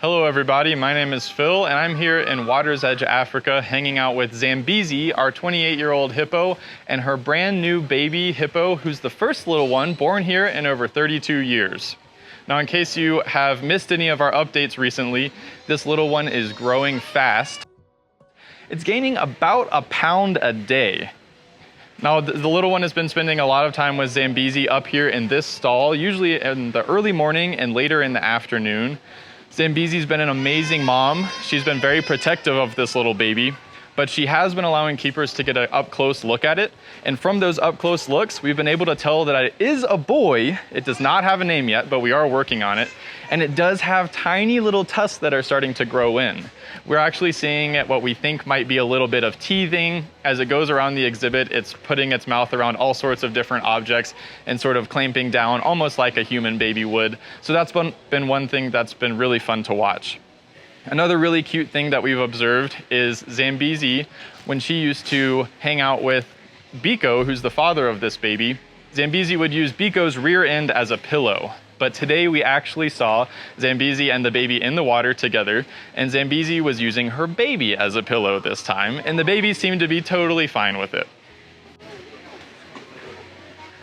Hello everybody, my name is Phil and I'm here in Water's Edge, Africa, hanging out with Zambezi, our 28-year-old hippo, and her brand new baby hippo, who's the first little one born here in over 32 years. Now, in case you have missed any of our updates recently, this little one is growing fast. It's gaining about a pound a day. Now, the little one has been spending a lot of time with Zambezi up here in this stall, usually in the early morning and later in the afternoon. Zambezi's been an amazing mom. She's been very protective of this little baby, but she has been allowing keepers to get an up-close look at it. And from those up-close looks, we've been able to tell that it is a boy. It does not have a name yet, but we are working on it. And it does have tiny little tusks that are starting to grow in. We're actually seeing what we think might be a little bit of teething. As it goes around the exhibit, it's putting its mouth around all sorts of different objects and sort of clamping down almost like a human baby would. So that's been one thing that's been really fun to watch. Another really cute thing that we've observed is Zambezi, when she used to hang out with Biko, who's the father of this baby, Zambezi would use Biko's rear end as a pillow. But today we actually saw Zambezi and the baby in the water together, and Zambezi was using her baby as a pillow this time, and the baby seemed to be totally fine with it.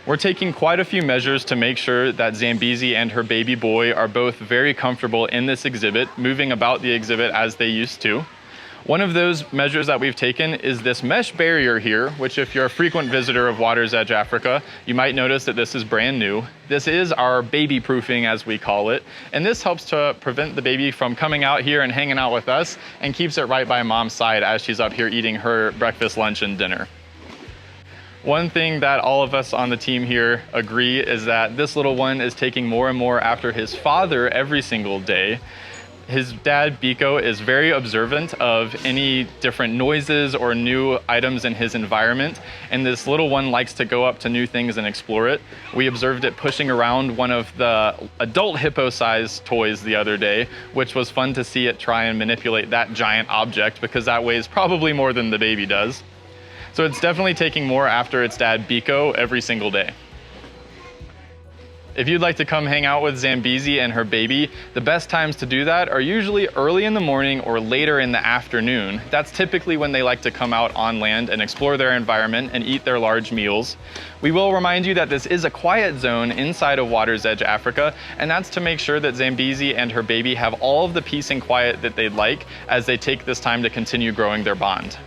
We're taking quite a few measures to make sure that Zambezi and her baby boy are both very comfortable in this exhibit, moving about the exhibit as they used to. One of those measures that we've taken is this mesh barrier here, which if you're a frequent visitor of Water's Edge, Africa, you might notice that this is brand new. This is our baby proofing, as we call it, and this helps to prevent the baby from coming out here and hanging out with us and keeps it right by mom's side as she's up here eating her breakfast, lunch, and dinner. One thing that all of us on the team here agree is that this little one is taking more and more after his father every single day. His dad, Biko, is very observant of any different noises or new items in his environment, and this little one likes to go up to new things and explore it. We observed it pushing around one of the adult hippo-sized toys the other day, which was fun to see it try and manipulate that giant object because that weighs probably more than the baby does. So it's definitely taking more after its dad, Biko, every single day. If you'd like to come hang out with Zambezi and her baby, the best times to do that are usually early in the morning or later in the afternoon. That's typically when they like to come out on land and explore their environment and eat their large meals. We will remind you that this is a quiet zone inside of Water's Edge, Africa, and that's to make sure that Zambezi and her baby have all of the peace and quiet that they'd like as they take this time to continue growing their bond.